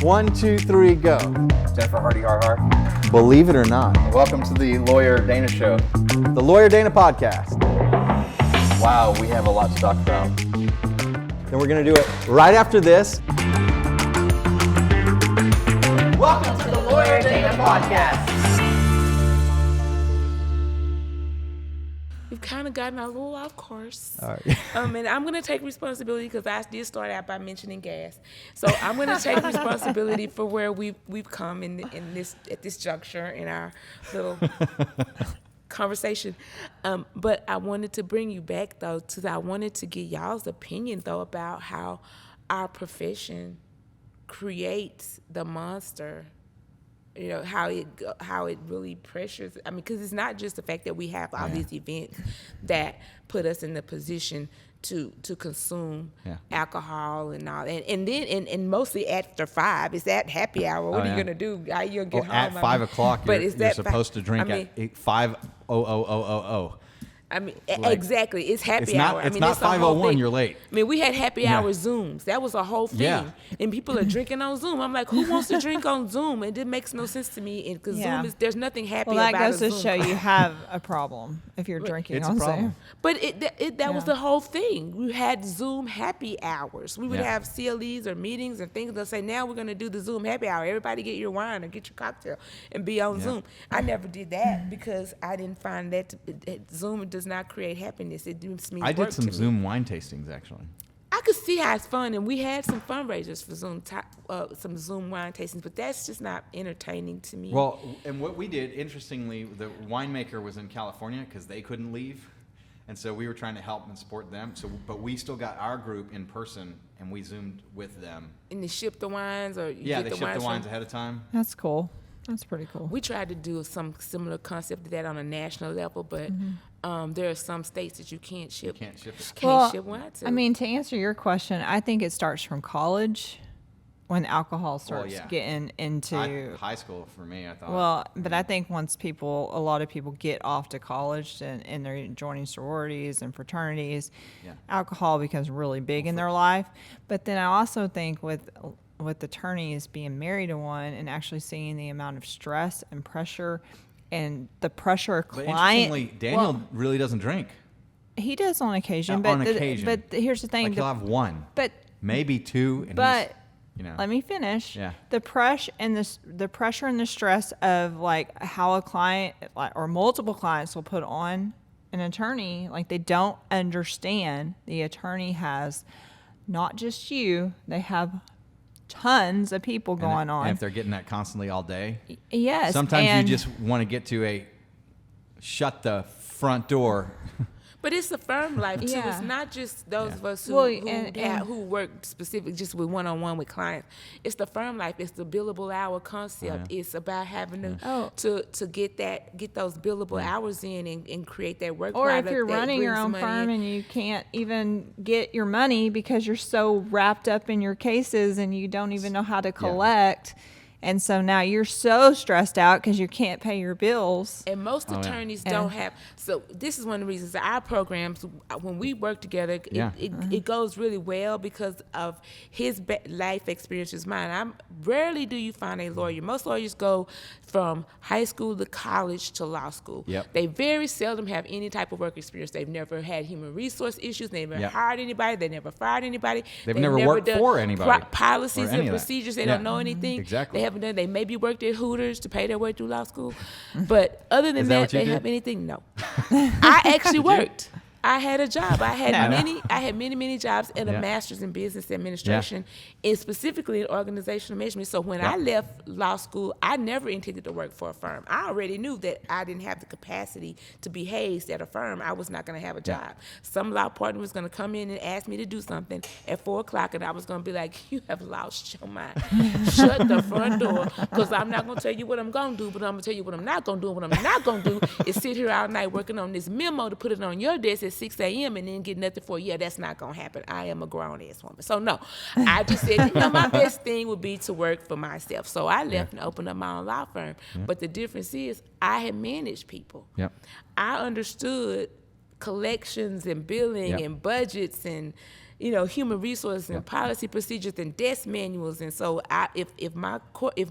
1, 2, 3, go. Jennifer Hardy Har. Believe it or not, Welcome to the Lawyer Dana Show. the Lawyer Dana podcast. Wow, we have a lot to talk about. And we're going to do it right after this. Welcome to the Lawyer Dana Podcast. We've kind of gotten a little off course. All right. And I'm going to take responsibility because I did start out by mentioning gas. So I'm going to take responsibility for where we've come in this at this juncture in our little conversation. But I wanted to bring you back, though, to I wanted to get y'all's opinion, though, about how our profession creates the monster. You know, how it really pressures. I mean, because it's not just the fact that we have all these events that put us in the position to consume alcohol and all, and mostly after 5. It's at happy hour. What are you gonna do? How you gonna get home? At 5 o'clock, you're supposed to drink at 5:00. I mean, exactly. It's happy hour. It's I mean, not 5:01. You're late. I mean, we had happy hour Zooms. That was a whole thing. Yeah. And people are drinking on Zoom. I'm like, who wants to drink on Zoom? And it makes no sense to me because Zoom there's nothing happy about that goes a to Zoom. show you have a problem if you're drinking It's on a problem. Zoom. But that was the whole thing. We had Zoom happy hours. We would have CLEs or meetings and things. They'll say, now we're going to do the Zoom happy hour. Everybody get your wine or get your cocktail and be on Zoom. I never did that because I didn't find that Zoom does not create happiness. It just means I work did some to me. Zoom wine tastings, actually. I could see how it's fun, and we had some fundraisers for Zoom, some Zoom wine tastings, but that's just not entertaining to me. Well, and what we did, interestingly, the winemaker was in California because they couldn't leave. And so we were trying to help and support them. But we still got our group in person, and we Zoomed with them. And they ship the wines, or They shipped the wines ahead of time. That's cool. That's pretty cool. We tried to do some similar concept to that on a national level, but there are some states that you can't ship. You can't ship it. Can't ship wine to. I mean, to answer your question, I think it starts from college when alcohol starts getting into high school for me, I thought. Well, but I think once a lot of people get off to college and they're joining sororities and fraternities, alcohol becomes really big in their life. But then I also think with attorneys being married to one and actually seeing the amount of stress and pressure and the pressure of client. Interestingly, Daniel really doesn't drink. He does on occasion. On occasion. But here's the thing. Like he'll have one. But maybe two. And let me finish. Yeah. The pressure and the stress of like how a client or multiple clients will put on an attorney, like they don't understand the attorney has not just you, they have tons of people going on. And if they're getting that constantly all day. Yes. Sometimes you just want to get to shut the front door. But it's a firm life too. Yeah. It's not just those of us who work specifically just with one-on-one with clients. It's the firm life. It's the billable hour concept. It's about having to get those billable hours in and create that work. Or if product you're that running your brings own money firm in. and you can't even get your money because you're so wrapped up in your cases and you don't even know how to collect. And so now you're so stressed out because you can't pay your bills. And most attorneys don't have. So this is one of the reasons that our programs, when we work together, it goes really well because of his life experiences. Mine. Rarely do you find a lawyer. Most lawyers go from high school to college to law school. Yep. They very seldom have any type of work experience. They've never had human resource issues. They never hired anybody. They never fired anybody. They've never worked for anybody. Policies and procedures. They don't know anything. Exactly. They haven't done. They maybe worked at Hooters to pay their way through law school, but other than that, they have anything. No, I actually worked. I had a job. I had many jobs and a master's in business administration, and specifically in organizational management. So when I left law school, I never intended to work for a firm. I already knew that I didn't have the capacity to be hazed at a firm. I was not going to have a job. Some law partner was going to come in and ask me to do something at 4:00, and I was going to be like, "You have lost your mind. Shut the front door, because I'm not going to tell you what I'm going to do, but I'm going to tell you what I'm not going to do. And what I'm not going to do is sit here all night working on this memo to put it on your desk at 6 a.m. and then get nothing for you. That's not going to happen. I am a grown-ass woman." So, no, I just said, my best thing would be to work for myself. So I left and opened up my own law firm. But the difference is I had managed people. I understood collections and billing and budgets and human resources and policy procedures and desk manuals. And so if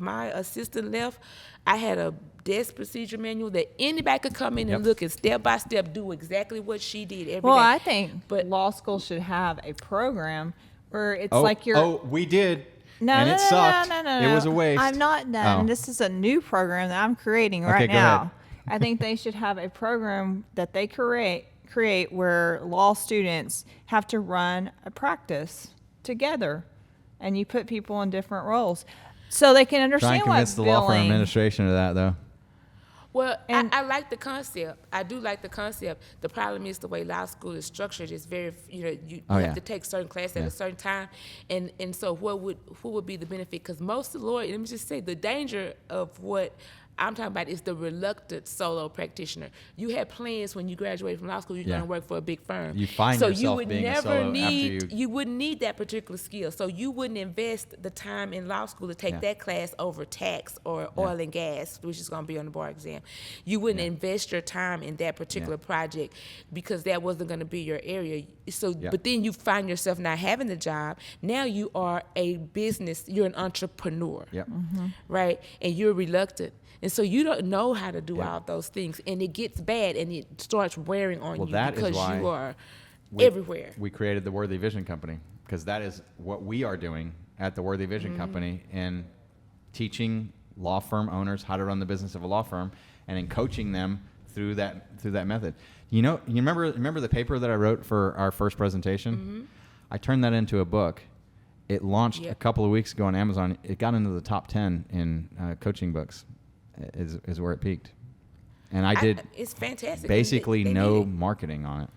my assistant left, I had a desk procedure manual that anybody could come in and look and step by step do exactly what she did every day. Well, I think But law school should have a program where it's like you're. Oh, we did. No, and no, it no, sucked. no. It was a waste. I'm not done. Oh. This is a new program that I'm creating right go now. ahead. I think they should have a program that they create where law students have to run a practice together, and you put people in different roles so they can Try understand and convince the law firm billing. administration of that, though. Well, And- I like the concept. I do like the concept. The problem is the way law school is structured is very, you Oh, have yeah. to take certain classes at a certain time. And so what would be the benefit? Because most of the lawyers, let me just say, the danger of what I'm talking about is the reluctant solo practitioner. You had plans when you graduated from law school, you're Yeah. going to work for a big firm. You find so yourself you would being a never solo after need, you- you wouldn't need that particular skill. So you wouldn't invest the time in law school to take Yeah. that class over tax or oil and gas, which is going to be on the bar exam. You wouldn't invest your time in that particular project because that wasn't going to be your area. So, but then you find yourself not having the job. Now you are a business, you're an entrepreneur, Yep. right? And you're reluctant. And so you don't know how to do all those things. And it gets bad and it starts wearing on Well, you that is because why you are we- everywhere. We created the Worthy Vision Company because that is what we are doing at the Worthy Vision Mm-hmm. Company, in teaching law firm owners how to run the business of a law firm, and in coaching them through that method. You remember the paper that I wrote for our first presentation? Mm-hmm. I turned that into a book. It launched a couple of weeks ago on Amazon. It got into the top 10 in coaching books. Is where it peaked, and I did It's fantastic. basically They no need it. marketing on it.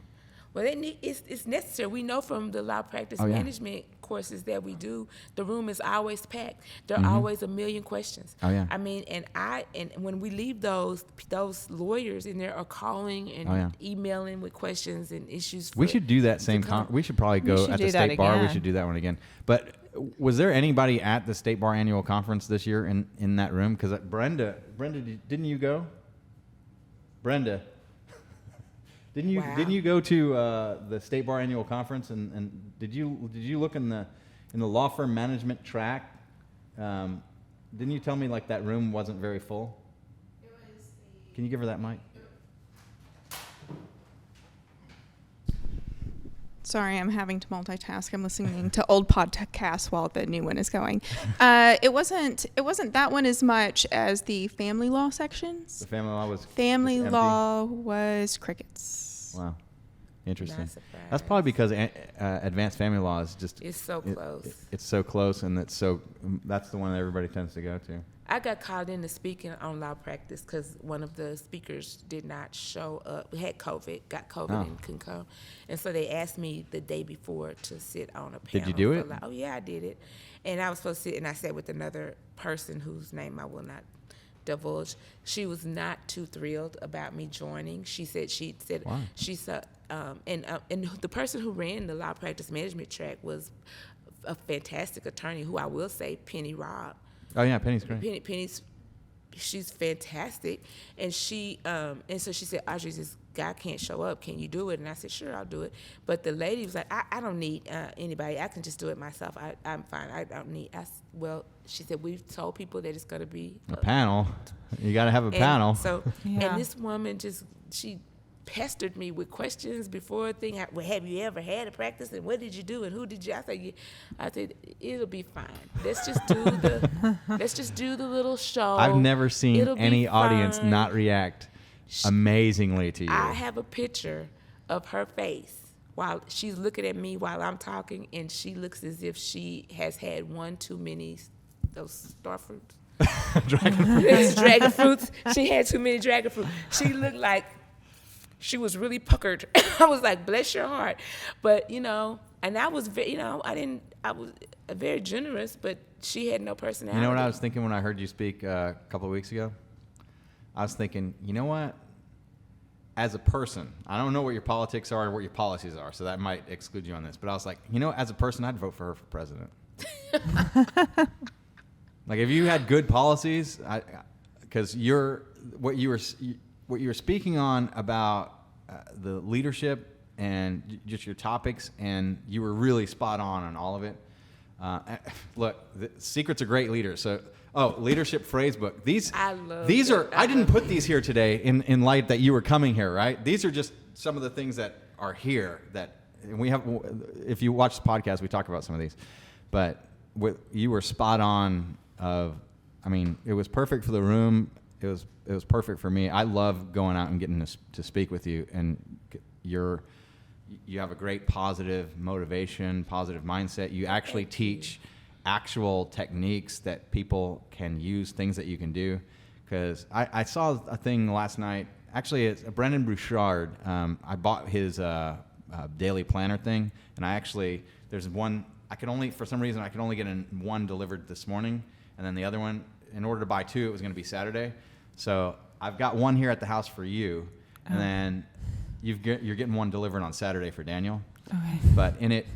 Well, it's necessary. We know from the law practice Oh, yeah. management courses that we do, the room is always packed. There are always a million questions. Oh, yeah. I mean, and when we leave those lawyers in there are calling and Oh, yeah. emailing with questions and issues. We should do that to same. come. We should probably go should at the do that state bar. We again. should do that one again. But was there anybody at the state bar annual conference this year in that room? Because Brenda, didn't you go? Brenda, didn't Wow. you go to the state bar annual conference and did you look in the law firm management track? Didn't you tell me like that room wasn't very full? Can you give her that mic? Sorry, I'm having to multitask. I'm listening to old podcasts while the new one is going. It wasn't that one as much as the family law sections. The family law was Family just empty? law was crickets. Wow, interesting. Not surprised. That's probably because advanced family law is just It's so close. It's so close, and that's the one that everybody tends to go to. I got called in to speak on law practice because one of the speakers did not show up. We had COVID, got COVID Oh. and couldn't come. And so they asked me the day before to sit on a panel. Did you do for it? law. Oh, yeah, I did it. And I was supposed to sit, and I sat with another person whose name I will not divulge. She was not too thrilled about me joining. She said, Why? she said, and the person who ran the law practice management track was a fantastic attorney who I will say, Penny Robb. Oh yeah, Penny's great. Penny's, she's fantastic, and so she said, Audrey, this guy can't show up. Can you do it? And I said, sure, I'll do it. But the lady was like, I don't need anybody. I can just do it myself. I'm fine. I don't need. Well, she said, we've told people that it's going to be A panel. You got to have a and panel. So, Yeah. and this woman she pestered me with questions before thing. Well, have you ever had a practice? And what did you do? And who did you? I said, it'll be fine. Let's just do the little show. I've never seen It'll be any audience fine. not react amazingly to you. I have a picture of her face while she's looking at me while I'm talking, and she looks as if she has had one too many those star fruits. Dragon fruits. She had too many dragon fruit. She looked like she was really puckered. I was like, bless your heart. But, and I was very, I was very generous, but she had no personality. You know what I was thinking when I heard you speak a couple of weeks ago? I was thinking, you know what? As a person, I don't know what your politics are or what your policies are, so that might exclude you on this. But I was like, as a person, I'd vote for her for president. Like, if you had good policies, because what you were speaking on about the leadership and just your topics, and you were really spot on all of it. Look, the secrets of great leaders. So, leadership phrase book. These are. I didn't put these here today in light that you were coming here, right? These are just some of the things that are here that we have. If you watch the podcast, we talk about some of these, but you were spot on. It was perfect for the room. It was perfect for me. I love going out and getting to speak with you, and you have a great positive motivation, positive mindset. You actually teach actual techniques that people can use, things that you can do. Because I saw a thing last night. Actually, it's Brendan Bouchard. I bought his daily planner thing, and there's one. For some reason, I could only get one delivered this morning, and then the other one, in order to buy two, it was going to be Saturday. So I've got one here at the house for you, and then you're getting one delivered on Saturday for Daniel. Okay. But in it,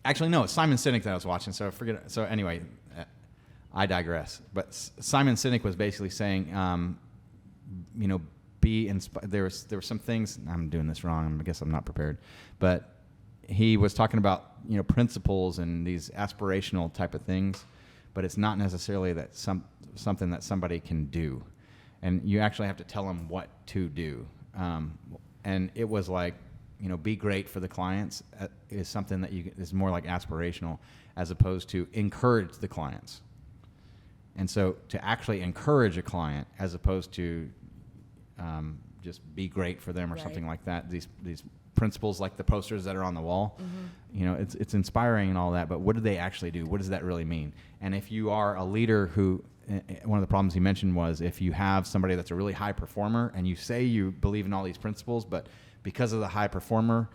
actually no, it's Simon Sinek that I was watching. So forget. So anyway, I digress. But Simon Sinek was basically saying, be inspired. There were some things. I'm doing this wrong. I guess I'm not prepared. But he was talking about principles and these aspirational type of things. But it's not necessarily that something that somebody can do, and you actually have to tell them what to do. And it was like, be great for the clients is something that is more like aspirational, as opposed to encourage the clients. And so to actually encourage a client, as opposed to just be great for them or something like that. These principles, like the posters that are on the wall, it's inspiring and all that, but what do they actually do? What does that really mean? And if you are a leader who, one of the problems he mentioned was, if you have somebody that's a really high performer and you say you believe in all these principles, but because of the high performer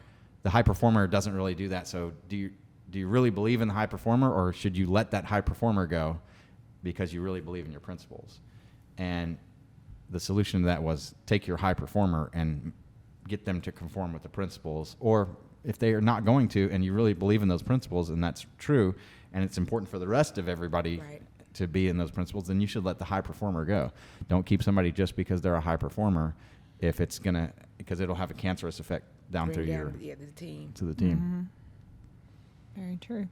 doesn't really do that. So do you really believe in the high performer, or should you let that high performer go because you really believe in your principles? And the solution to that was take your high performer and get them to conform with the principles. Or if they are not going to, and you really believe in those principles, and that's true, and it's important for the rest of everybody to be in those principles, then you should let the high performer go. Don't keep somebody just because they're a high performer, because it'll have a cancerous effect down through the team. To the team. Mm-hmm. Very true.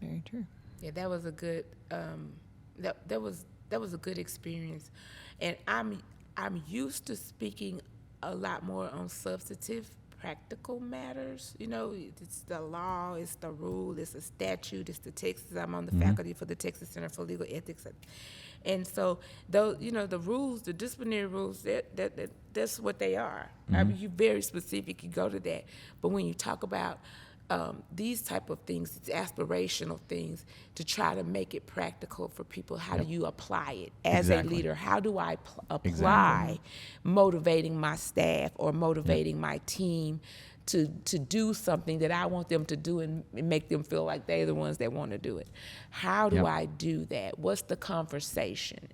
Very true. Yeah, that was a good. That was a good experience, and I'm used to speaking a lot more on substantive, practical matters. It's the law, it's the rule, it's the statute, it's the Texas. I'm on the faculty for the Texas Center for Legal Ethics, and so those, the rules, the disciplinary rules, that's what they are. I mean, you're very specific. You go to that, but when you talk about these type of things, these aspirational things, to try to make it practical for people. How do you apply it as a leader? How do I apply motivating my staff or motivating my team to do something that I want them to do and make them feel like they're the ones that want to do it? How do I do that? What's the conversation?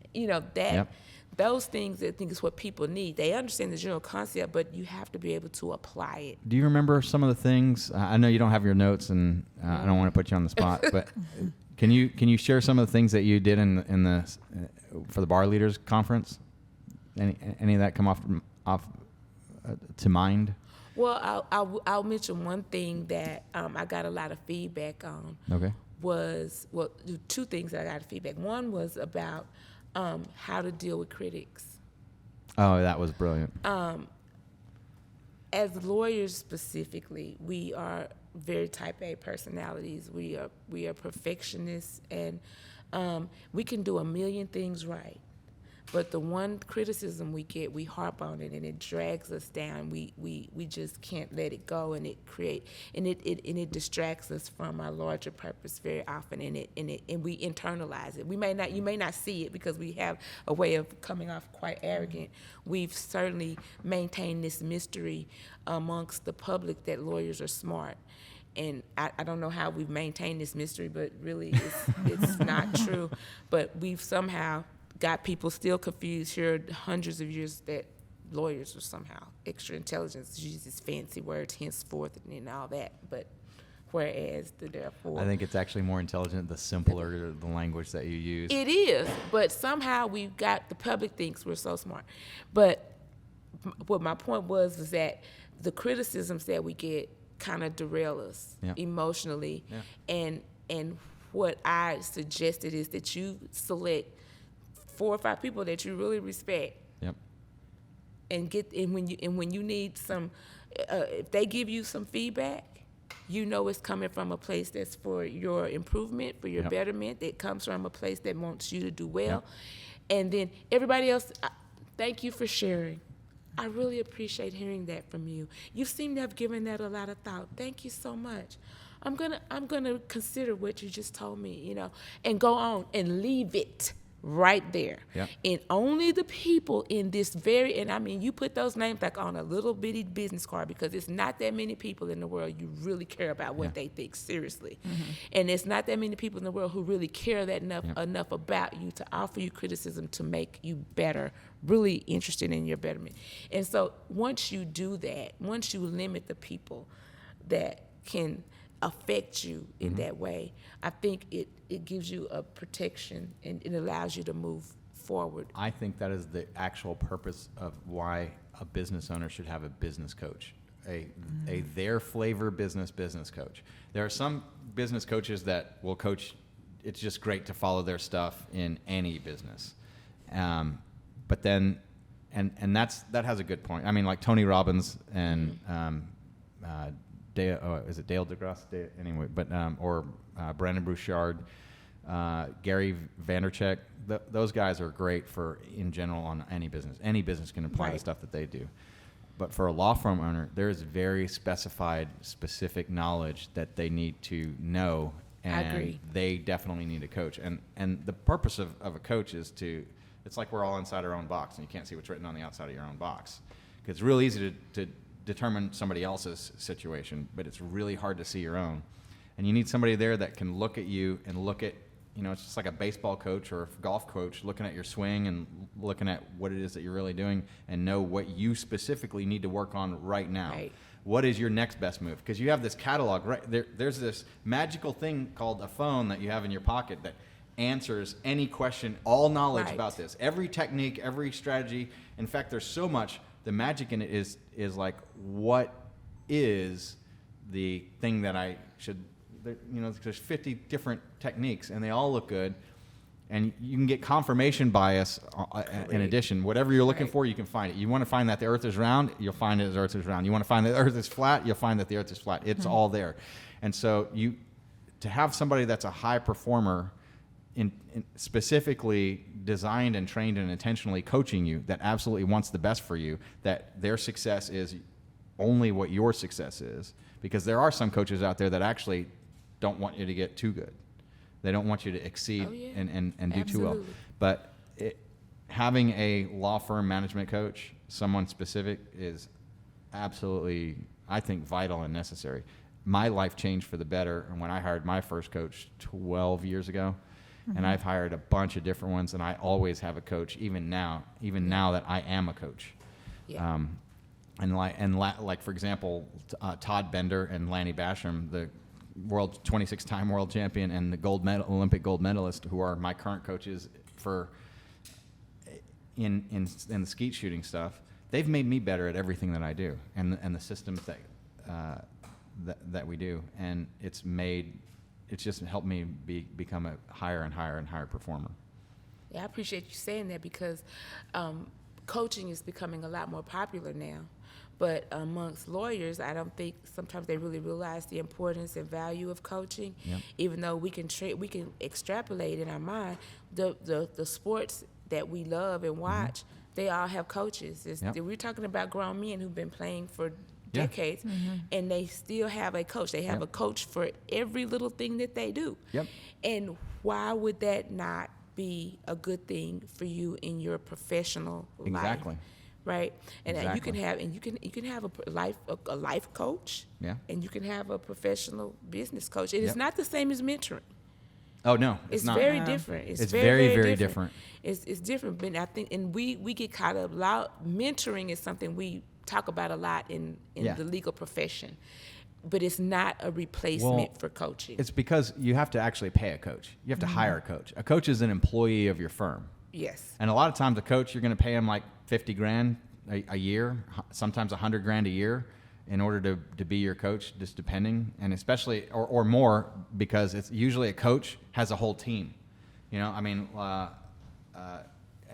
Those things, I think, is what people need. They understand the general concept, but you have to be able to apply it. Do you remember some of the things? I know you don't have your notes, and I don't want to put you on the spot, but can you share some of the things that you did in the for the bar leaders conference? Any of that come off to mind? Well, I'll mention one thing that I got a lot of feedback on. Okay. Two things that I got feedback. One was about how to deal with critics. Oh, that was brilliant. As lawyers specifically, we are very type A personalities. We are perfectionists, and we can do a million things right. But the one criticism we get, we harp on it, and it drags us down. We just can't let it go, and it distracts us from our larger purpose very often, and we internalize it. You may not see it because we have a way of coming off quite arrogant. We've certainly maintained this mystery amongst the public that lawyers are smart. And I don't know how we've maintained this mystery, but really it's not true. But we've somehow got people still confused here hundreds of years that lawyers are somehow extra intelligent, use these fancy words henceforth and all that, but whereas therefore, I think it's actually more intelligent the simpler the language that you use. It is, but somehow we've got, the public thinks we're so smart. But what my point was that the criticisms that we get kind of derail us emotionally, and what I suggested is that you select 4 or 5 people that you really respect, and when you need some, if they give you some feedback, you know it's coming from a place that's for your improvement, for your betterment. That comes from a place that wants you to do well, and then everybody else. Thank you for sharing. I really appreciate hearing that from you. You seem to have given that a lot of thought. Thank you so much. I'm gonna consider what you just told me, and go on and leave it right there. And only the people in this and I mean, you put those names like on a little bitty business card, because it's not that many people in the world you really care about what they think seriously. And it's not that many people in the world who really care that enough about you to offer you criticism to make you better, really interested in your betterment. And so once you do that, once you limit the people that can affect you in that way, I think it gives you a protection, and it allows you to move forward. I think that is the actual purpose of why a business owner should have a business coach, a their flavor business coach. There are some business coaches that will coach. It's just great to follow their stuff in any business, but then, and that has a good point. I mean, like Tony Robbins and is it Dale DeGrasse? Anyway, but or Brandon Bouchard, Gary Vaynerchuk. Those guys are great for in general on any business. Any business can apply the stuff that they do. But for a law firm owner, there is very specific knowledge that they need to know, and I agree. They definitely need a coach. And the purpose of a coach is it's like we're all inside our own box, and you can't see what's written on the outside of your own box. Because it's real easy to determine somebody else's situation, but it's really hard to see your own. And you need somebody there that can look at you and look at, it's just like a baseball coach or a golf coach looking at your swing and looking at what it is that you're really doing and know what you specifically need to work on right now. Right. What is your next best move? Because you have this catalog, right? There's this magical thing called a phone that you have in your pocket that answers any question, all knowledge about this, every technique, every strategy. In fact, there's so much. The magic in it is like, what is the thing that I should, there's 50 different techniques and they all look good, and you can get confirmation bias in addition. Whatever you're looking for, you can find it. You want to find that the earth is round, you'll find it the earth is round. You want to find that the earth is flat, you'll find that the earth is flat. It's all there. And so to have somebody that's a high performer in specifically designed and trained and intentionally coaching you, that absolutely wants the best for you, that their success is only what your success is, because there are some coaches out there that actually don't want you to get too good. They don't want you to exceed and do too well. But having a law firm management coach, someone specific, is absolutely, I think, vital and necessary. My life changed for the better when I hired my first coach 12 years ago. And I've hired a bunch of different ones, and I always have a coach, even now that I am a coach. Yeah. Like for example, Todd Bender and Lanny Basham, the 26-time world champion and the Olympic gold medalist, who are my current coaches for in the skeet shooting stuff. They've made me better at everything that I do, and the systems that we do, and it's just helped me become a higher and higher and higher performer. Yeah, I appreciate you saying that, because coaching is becoming a lot more popular now. But amongst lawyers, I don't think sometimes they really realize the importance and value of coaching. Yep. Even though we can extrapolate in our mind the sports that we love and watch, they all have coaches. We're talking about grown men who've been playing for decades, and they still have a coach. They have a coach for every little thing that they do. Yep. And why would that not be a good thing for you in your professional life? Exactly. Right? And you can have a life coach. Yeah. And you can have a professional business coach. And it's not the same as mentoring. Oh no, it's not. Very different. It's very, very different. It's different. But I think, and we get caught up. Mentoring is something we talk about a lot in the legal profession, but it's not a replacement for coaching. It's because you have to actually pay a coach. You have to hire a coach. A coach is an employee of your firm. Yes. And a lot of times a coach, you're going to pay him like $50,000, a year, sometimes $100,000 a year in order to be your coach, just depending, and especially or more, because it's usually a coach has a whole team. You know, I mean,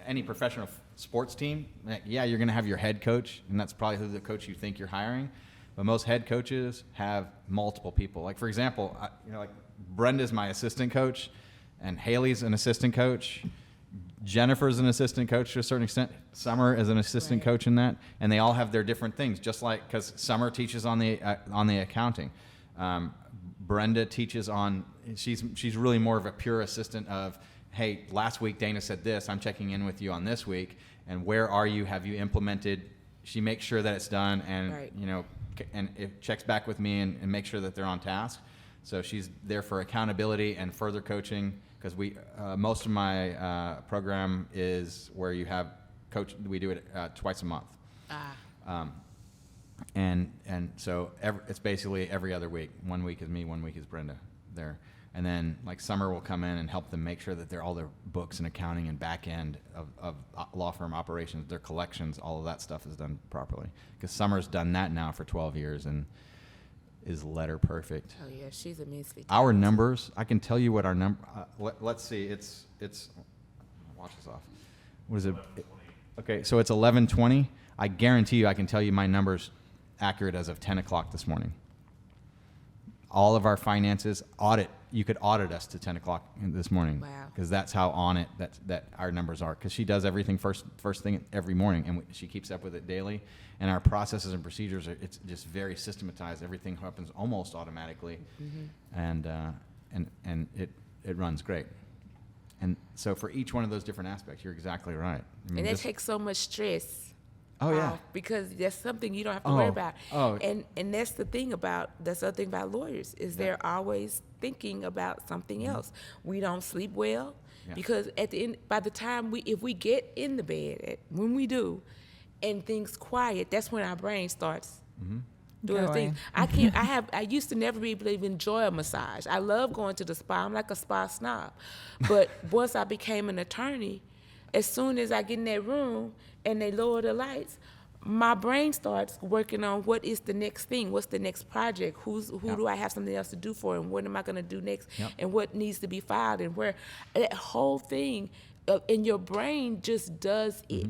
any professional sports team, yeah, you're going to have your head coach, and that's probably who the coach you think you're hiring. But most head coaches have multiple people. Like, for example, like Brenda's my assistant coach, and Haley's an assistant coach. Jennifer's an assistant coach to a certain extent. Summer is an assistant coach in that, and they all have their different things. Just like because Summer teaches on the accounting, Brenda teaches on. She's really more of a pure assistant of, hey, last week Dana said this. I'm checking in with you on this week, and where are you? Have you implemented? She makes sure that it's done, and you know, and it checks back with me and makes sure that they're on task. So she's there for accountability and further coaching. Because most of my program is where you have coach. We do it twice a month, and so it's basically every other week. 1 week is me, 1 week is Brenda there, and then like Summer will come in and help them make sure that all their books and accounting and back end of law firm operations, their collections, all of that stuff is done properly. Because Summer's done that now for 12 years and is letter perfect. Oh yeah, she's immensely talented. Our numbers, I can tell you what our number. Let's see. It's. Watch this off. What is it? Okay, so it's 11:20. I guarantee you, I can tell you my numbers accurate as of 10 o'clock this morning. All of our finances you could audit us to 10 o'clock this morning. Wow. Because that's how on it that our numbers are. Because she does everything first thing every morning, and she keeps up with it daily. And our processes and procedures it's just very systematized. Everything happens almost automatically, and it runs great. And so for each one of those different aspects, you're exactly right. I mean, and that takes so much stress. Oh yeah. Because that's something you don't have to worry about. Oh. And that's the thing about lawyers is they're always thinking about something else. We don't sleep well because at the end, by the time if we get in the bed, when we do, and things quiet, that's when our brain starts doing things. I used to never be able to even enjoy a massage. I love going to the spa. I'm like a spa snob. But once I became an attorney, as soon as I get in that room and they lower the lights, my brain starts working on what is the next thing, what's the next project, who do I have something else to do for, and what am I going to do next, and what needs to be filed, and where that whole thing. And your brain just does it.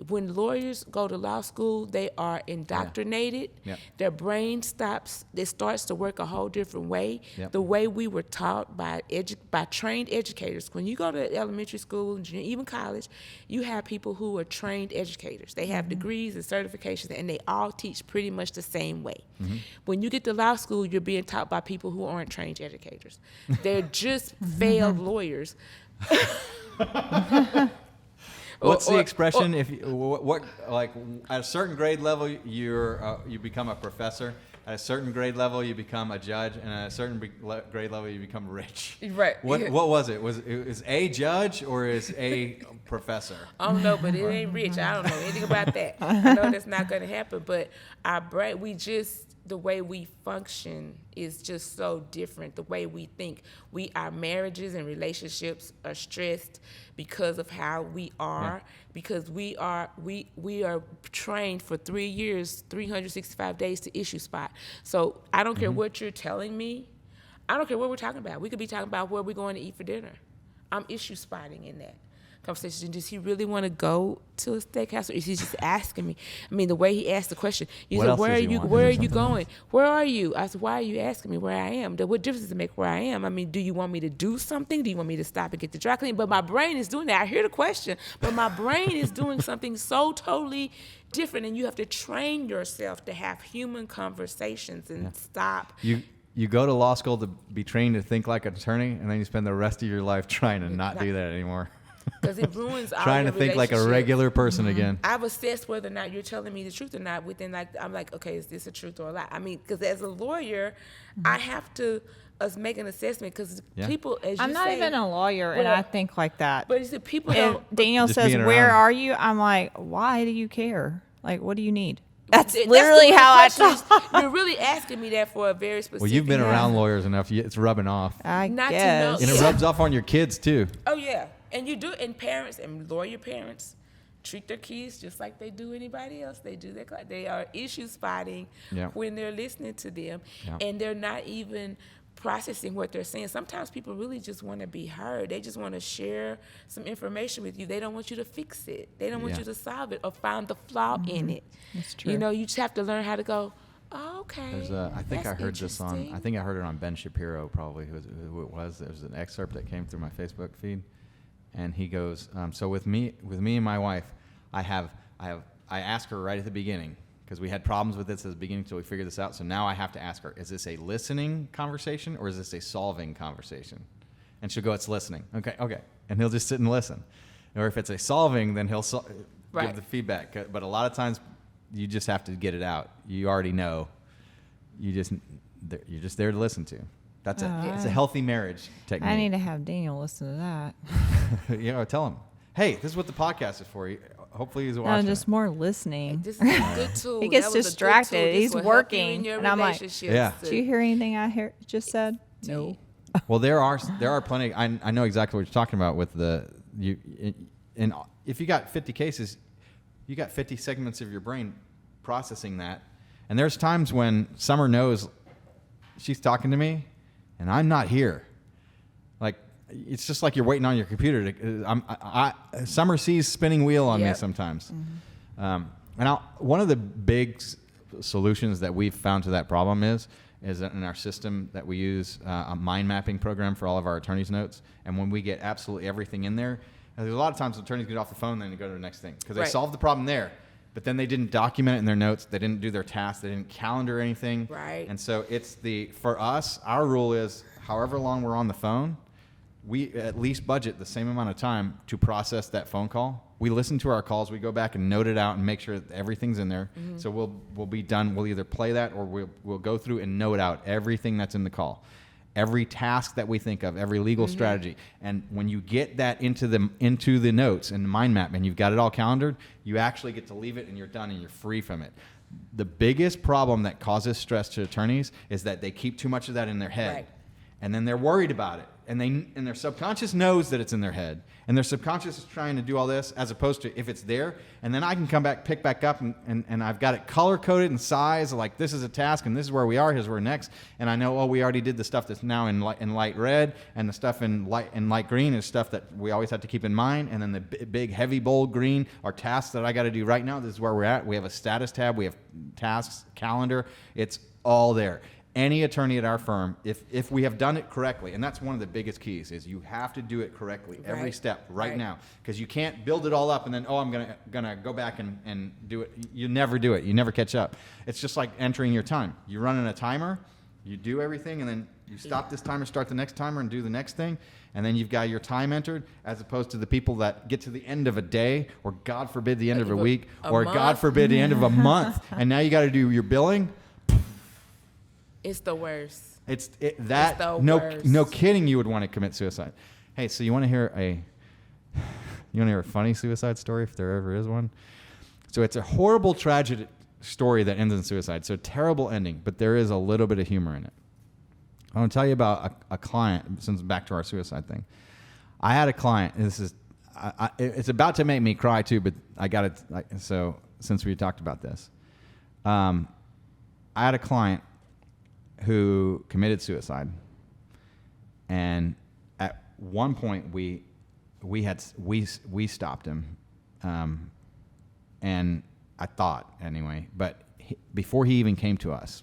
When lawyers go to law school, they are indoctrinated. Their brain starts to work a whole different way. The way we were taught by trained educators. When you go to elementary school, even college, you have people who are trained educators. They have degrees and certifications, and they all teach pretty much the same way. When you get to law school, you're being taught by people who aren't trained educators. They're just failed lawyers. What's the expression? What like at a certain grade level you become a professor. At a certain grade level you become a judge, and at a certain grade level you become rich. Right. What was it? Is a judge or is a professor? I don't know, but it ain't rich. I don't know anything about that. I know that's not going to happen, but our brain, the way we function is just so different. The way we think, our marriages and relationships are stressed because of how we are. Because we are trained for 3 years, 365 days to issue spot. So I don't care what you're telling me. I don't care what we're talking about. We could be talking about where we're going to eat for dinner. I'm issue spotting in that conversation. Does he really want to go to a steakhouse, or is he just asking me? I mean, the way he asked the question, he said, where are you going? Where are you? I said, why are you asking me where I am? What difference does it make where I am? I mean, do you want me to do something? Do you want me to stop and get the dry cleaning? But my brain is doing that. I hear the question, but my brain is doing something so totally different, and you have to train yourself to have human conversations and stop. You go to law school to be trained to think like an attorney, and then you spend the rest of your life trying to not do that anymore. Because it ruins all trying your to think like a regular person again. I've assessed whether or not you're telling me the truth or not within, like, I'm like, okay, is this a truth or a lie? I mean, because as a lawyer, I have to make an assessment, because people, as you say. I'm not even a lawyer, and I think like that. But it's people and don't. Daniel Just says, being where around. are you? I'm like, why do you care? Like, what do you need? That's the literally real how I question talk. is, you're really asking me that for a very specific Well, you've been reason. around lawyers enough. It's rubbing off. I Not to guess. know. And it rubs off on your kids, too. Oh, yeah. And you do, and parents and lawyer parents, treat their kids just like they do anybody else. They do their class. They are issue spotting when they're listening to them, and they're not even processing what they're saying. Sometimes people really just want to be heard. They just want to share some information with you. They don't want you to fix it. They don't want you to solve it or find the flaw in it. That's true. You know, you just have to learn how to go, oh, okay. There's I think that's I heard this on. interesting. I think I heard it on Ben Shapiro, probably who it was. There was an excerpt that came through my Facebook feed, and he goes, "So with me and my wife, I ask her right at the beginning because we had problems with this at the beginning until we figured this out. So now I have to ask her: is this a listening conversation or is this a solving conversation?" And she'll go, "It's listening." Okay, and he'll just sit and listen. Or if it's a solving, then he'll give the feedback. But a lot of times, you just have to get it out. You already know. You're just there to listen to. That's it's a healthy marriage technique. I need to have Daniel listen to that. Tell him, hey, this is what the podcast is for. Hopefully he's No, watching. just more listening. This is a good tool. He gets That was a good distracted. tool. This He's will help you in working, your and I'm like, relationships. Yeah. Did you hear anything I just said? No. Well, there are plenty. I know exactly what you're talking about with and if you got 50 cases, you got 50 segments of your brain processing that. And there's times when Summer knows she's talking to me, and I'm not here. Like it's just like you're waiting on your computer to. Summer sees spinning wheel on me sometimes. Mm-hmm. One of the big solutions that we've found to that problem is that in our system that we use a mind mapping program for all of our attorneys' notes. And when we get absolutely everything in there, and there's a lot of times attorneys get off the phone and then they go to the next thing because they solved the problem there, but then they didn't document it in their notes. They didn't do their tasks. They didn't calendar anything. Right. And so for us, our rule is however long we're on the phone, we at least budget the same amount of time to process that phone call. We listen to our calls. We go back and note it out and make sure that everything's in there. Mm-hmm. So we'll be done. We'll either play that or we'll go through and note out everything that's in the call, every task that we think of, every legal strategy. And when you get that into the notes and the mind map and you've got it all calendared, you actually get to leave it and you're done and you're free from it. The biggest problem that causes stress to attorneys is that they keep too much of that in their head. Right. And then they're worried about it. And their subconscious knows that it's in their head. And their subconscious is trying to do all this as opposed to if it's there. And then I can pick back up, and I've got it color-coded in size, like this is a task, and this is where we are, here's where we're next. And I know, we already did the stuff that's now in light red, and the stuff in light green is stuff that we always have to keep in mind. And then the big, heavy, bold green are tasks that I got to do right now. This is where we're at. We have a status tab. We have tasks, calendar. It's all there. Any attorney at our firm, if we have done it correctly, and that's one of the biggest keys, is you have to do it correctly every step right now, because you can't build it all up and then I'm gonna go back and do it. You never do it. You never catch up. It's just like entering your time. You run in a timer, you do everything, and then you stop this timer, start the next timer, and do the next thing, and then you've got your time entered, as opposed to the people that get to the end of a day, or God forbid the end of a week, or month. God forbid the end of a month, and now you got to do your billing. It's the worst. It's the no worst. kidding, you would want to commit suicide. Hey, so you want to hear a funny suicide story, if there ever is one? So it's a horrible, tragic story that ends in suicide. So terrible ending, but there is a little bit of humor in it. I want to tell you about a client, since back to our suicide thing. I had a client, and it's about to make me cry too, but I got it. So since we talked about this, I had a client who committed suicide, and at one point we stopped him, and I thought anyway, but before he even came to us,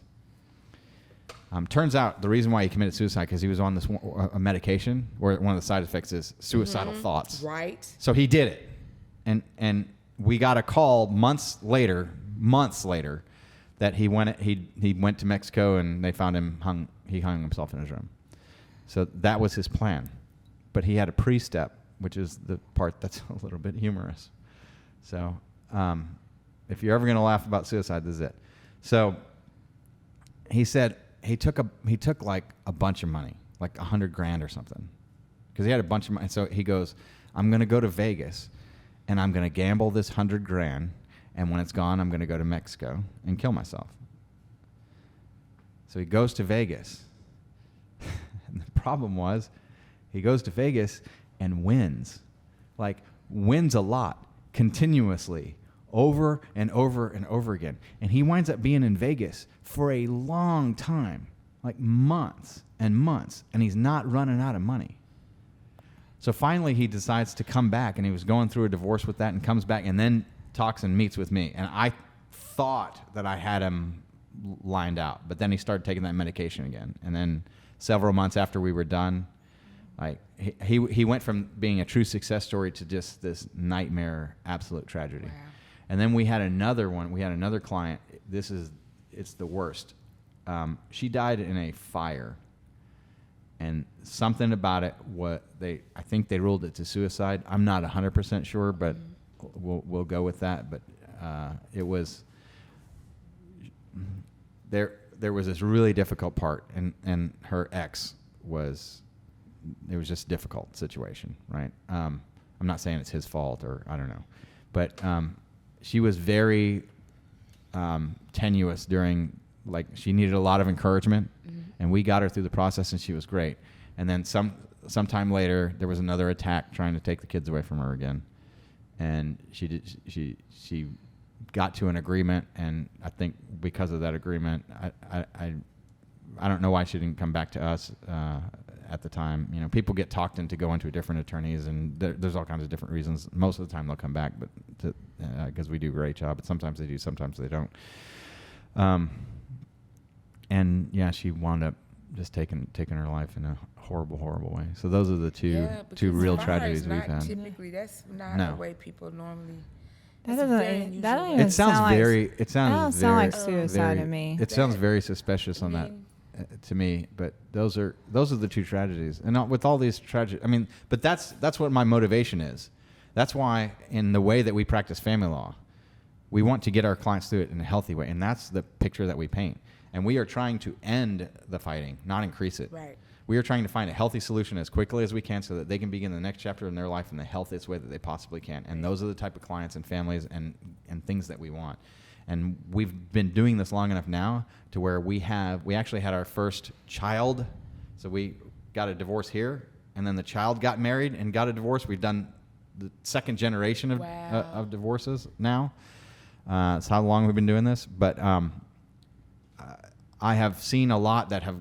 turns out the reason why he committed suicide because he was on this a medication where one of the side effects is suicidal thoughts. Right. So he did it, and we got a call months later that he went to Mexico and they found him he hung himself in his room. So that was his plan. But he had a pre-step, which is the part that's a little bit humorous. So if you're ever going to laugh about suicide, this is it. So he said he took like a bunch of money, like $100,000 or something, because he had a bunch of money. So he goes, I'm going to go to Vegas and I'm going to gamble this $100,000. And when it's gone, I'm going to go to Mexico and kill myself. So he goes to Vegas. And the problem was, he goes to Vegas and wins. Like, wins a lot. continuously over and over and over again. And he winds up being in Vegas for a long time, like months and months, and he's not running out of money. So finally he decides to come back, and he was going through a divorce with that and comes back and then talks and meets with me. And I thought that I had him lined out, but then he started taking that medication again. And then several months after we were done, like he went from being a true success story to just this nightmare, absolute tragedy. Wow. And then we had another one. We had another client. It's the worst. She died in a fire, and something about it. I think they ruled it to suicide. I'm not 100% sure, but we'll go with that. But it was there. There was this really difficult part, and her ex was. It was just a difficult situation, right? I'm not saying it's his fault, or I don't know, but she was very tenuous during, like, she needed a lot of encouragement, and we got her through the process, and she was great. And then sometime later, there was another attack trying to take the kids away from her again, and she got to an agreement, and I think because of that agreement, I don't know why she didn't come back to us at the time. You know, people get talked into going to different attorneys, and there's all kinds of different reasons. Most of the time they'll come back, but because we do a great job. But sometimes they do, sometimes they don't. And yeah, she wound up just taking her life in a horrible way. So those are the two real tragedies we've had. Typically, that's not No. the way people normally. That That's a very doesn't. unusual That don't way. even It sounds sound very. Like, It sounds that don't sound like very- suicide very- to me. It sounds very suspicious on that to me. But those are the two tragedies. And with all these tragedies, I mean, but that's what my motivation is. That's why in the way that we practice family law, we want to get our clients through it in a healthy way, and that's the picture that we paint. And we are trying to end the fighting, not increase it. Right. We are trying to find a healthy solution as quickly as we can so that they can begin the next chapter in their life in the healthiest way that they possibly can. And those are the type of clients and families and things that we want. And we've been doing this long enough now to where we actually had our first child. So we got a divorce here, and then the child got married and got a divorce. We've done the second generation of divorces now. That's how long we've been doing this. But I have seen a lot that have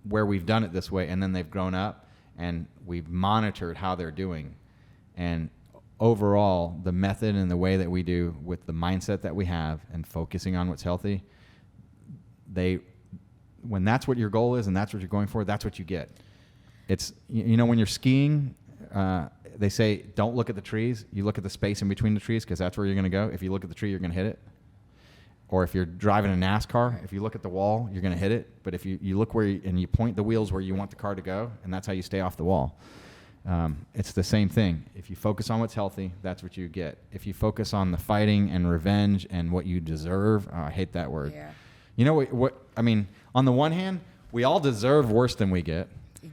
where we've done it this way, and then they've grown up, and we've monitored how they're doing. And overall, the method and the way that we do with the mindset that we have and focusing on what's healthy, when that's what your goal is and that's what you're going for, that's what you get. It's, you know, when you're skiing, they say, don't look at the trees. You look at the space in between the trees, because that's where you're going to go. If you look at the tree, you're going to hit it. Or if you're driving a NASCAR, if you look at the wall, you're going to hit it. But if you look and you point the wheels where you want the car to go, and that's how you stay off the wall. It's the same thing. If you focus on what's healthy, that's what you get. If you focus on the fighting and revenge and what you deserve, I hate that word. Yeah. You know what I mean? On the one hand, we all deserve worse than we get.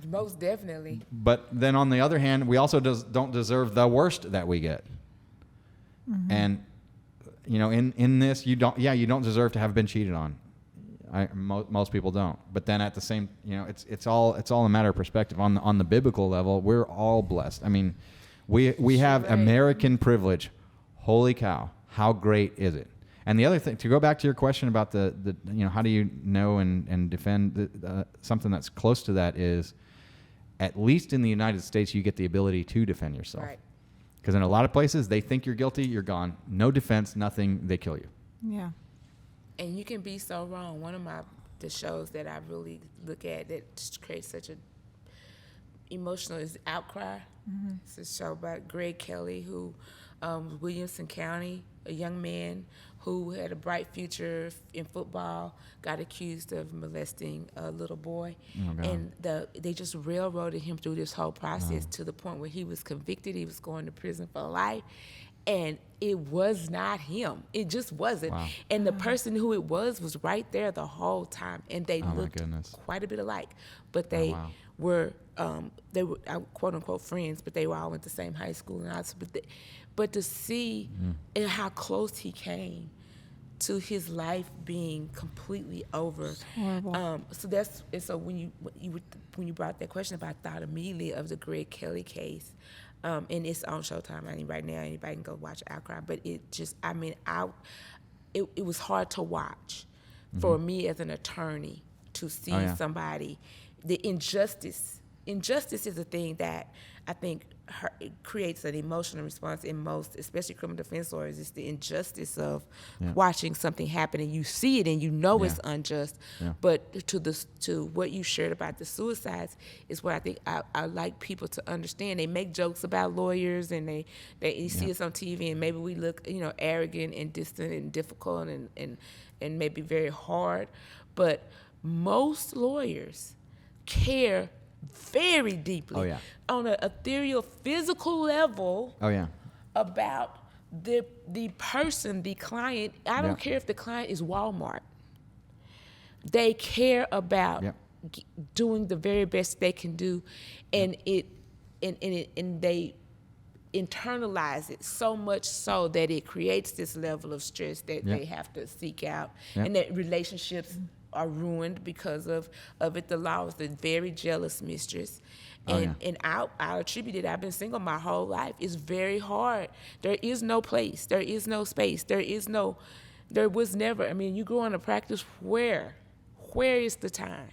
Most definitely. But then on the other hand, we also don't deserve the worst that we get. Mm-hmm. And you know, in this, you don't deserve to have been cheated on. Most people don't. But then at the same, you know, it's all a matter of perspective. On the biblical level, we're all blessed. I mean, we have American privilege. Holy cow, how great is it? And the other thing, to go back to your question about the you know, how do you know and defend something that's close to that is, at least in the United States, you get the ability to defend yourself. Right. Because in a lot of places, they think you're guilty, you're gone. No defense, nothing, they kill you. Yeah. And you can be so wrong. One of the shows that I really look at that just creates such a emotional is Outcry. Mm-hmm. It's a show about Greg Kelly, who Williamson County, a young man who had a bright future in football, got accused of molesting a little boy. Oh, God. And they just railroaded him through this whole process to the point where he was convicted. He was going to prison for life. And it was not him. It just wasn't. Wow. And the person who it was right there the whole time. And they looked goodness. quite a bit alike. But they were quote unquote friends, but they all went to the same high school. And but to see and how close he came to his life being completely over. Horrible. So when you brought that question up, I thought immediately of the Greg Kelly case. and it's on Showtime. I mean, right now anybody can go watch Outcry, but it just, I mean, it was hard to watch for me as an attorney to see somebody. The injustice is a thing that I think it creates an emotional response in most, especially criminal defense lawyers. It's the injustice of watching something happen and you see it and you know it's unjust. Yeah. But to what you shared about the suicides is what I think I like people to understand. They make jokes about lawyers and they you see us on TV and maybe we look, you know, arrogant and distant and difficult and maybe very hard. But most lawyers care very deeply on an ethereal, physical level about the person, the client. I don't care if the client is Walmart. They care about doing the very best they can do, and they internalize it so much so that it creates this level of stress that they have to seek out, and that relationships are ruined because of it. The law is a very jealous mistress. And I'll attribute it. I've been single my whole life. It's very hard. There is no place. There is no space. There was never. I mean, you go into practice, where is the time?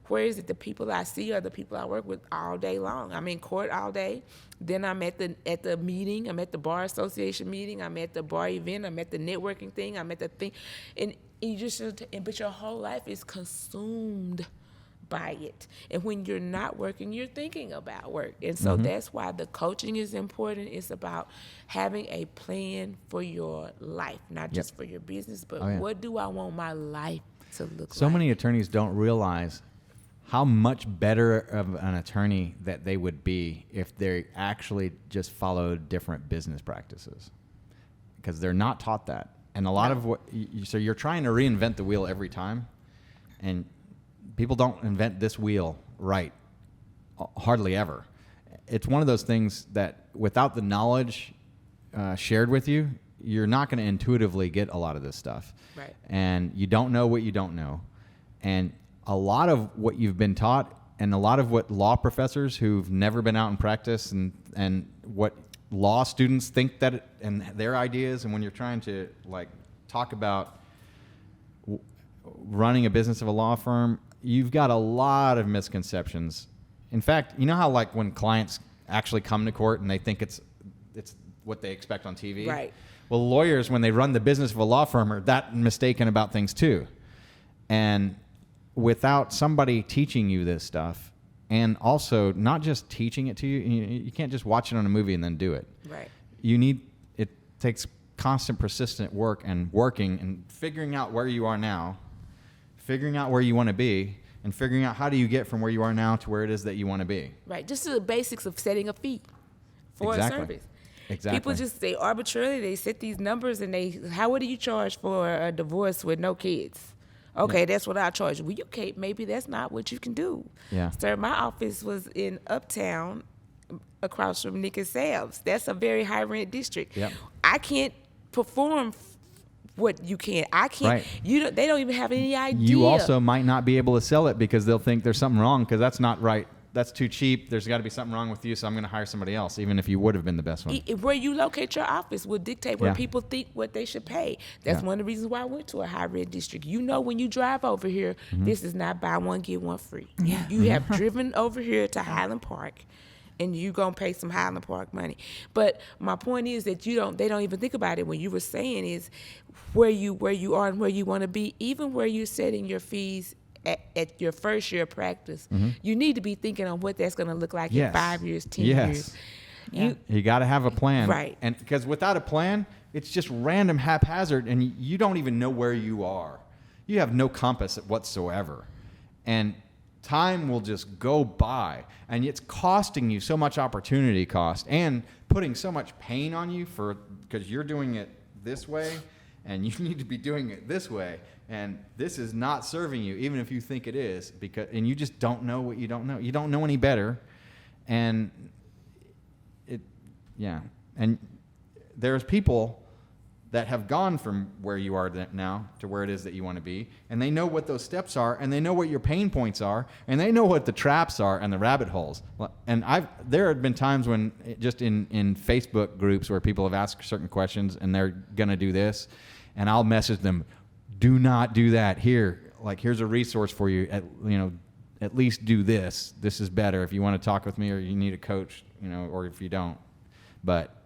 Where is it? The people I see are the people I work with all day long. I'm in court all day. Then I'm at the meeting. I'm at the bar association meeting. I'm at the bar event. I'm at the networking thing. I'm at the thing. And you just, but your whole life is consumed by it. And when you're not working, you're thinking about work. And so that's why the coaching is important. It's about having a plan for your life, not just for your business, but what do I want my life to look like? So many attorneys don't realize how much better of an attorney that they would be if they actually just followed different business practices, because they're not taught that. And a lot of so you're trying to reinvent the wheel every time, and people don't invent this wheel right, hardly ever. It's one of those things that without the knowledge shared with you, you're not going to intuitively get a lot of this stuff. Right. And you don't know what you don't know. And a lot of what you've been taught, and a lot of what law professors who've never been out in practice and what law students think that and their ideas, and when you're trying to like talk about running a business of a law firm, you've got a lot of misconceptions. In fact, you know how like when clients actually come to court and they think it's what they expect on TV? Right. Well, lawyers, when they run the business of a law firm, are that mistaken about things too. And without somebody teaching you this stuff, and also not just teaching it to you, you can't just watch it on a movie and then do it. Right. It takes constant, persistent work and working and figuring out where you are now, figuring out where you want to be, and figuring out how do you get from where you are now to where it is that you want to be. Right. Just the basics of setting a fee for a service. Exactly. People just, they arbitrarily, they set these numbers and what do you charge for a divorce with no kids? Okay, that's what I charge. Well, you can't, maybe that's not what you can do. Yeah. Sir, my office was in Uptown across from Nick and Sam's. That's a very high rent district. Yep. I can't perform what you can. I can't. Right. They don't even have any idea. You also might not be able to sell it because they'll think there's something wrong because that's not right. That's too cheap. There's got to be something wrong with you, so I'm going to hire somebody else, even if you would have been the best one. Where you locate your office will dictate where people think what they should pay. That's one of the reasons why I went to a high-rent district. You know, when you drive over here, this is not buy one, get one free. Yeah. You have driven over here to Highland Park, and you're going to pay some Highland Park money. But my point is that they don't even think about it. When you were saying is where you are and where you want to be, even where you're setting your fees at your first year of practice, you need to be thinking on what that's going to look like in 5 years, 10 years. You got to have a plan. Right. And because without a plan, it's just random haphazard, and you don't even know where you are. You have no compass whatsoever. And time will just go by, and it's costing you so much opportunity cost and putting so much pain on you because you're doing it this way, and you need to be doing it this way. And this is not serving you, even if you think it is, and you just don't know what you don't know. You don't know any better, and and there's people that have gone from where you are now to where it is that you want to be, and they know what those steps are, and they know what your pain points are, and they know what the traps are and the rabbit holes. And there have been times when just in Facebook groups where people have asked certain questions and they're gonna do this, and I'll message them, do not do that. Here's a resource for you. At least do this. This is better if you want to talk with me or you need a coach, or if you don't. But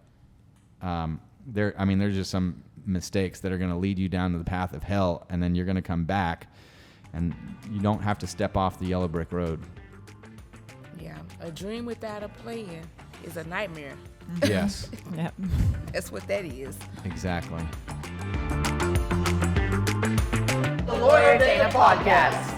there's just some mistakes that are going to lead you down to the path of hell, and then you're going to come back, and you don't have to step off the yellow brick road. Yeah, a dream without a plan is a nightmare. Yes. Yep. That's what that is. Exactly. The Lawyer Dana Podcast.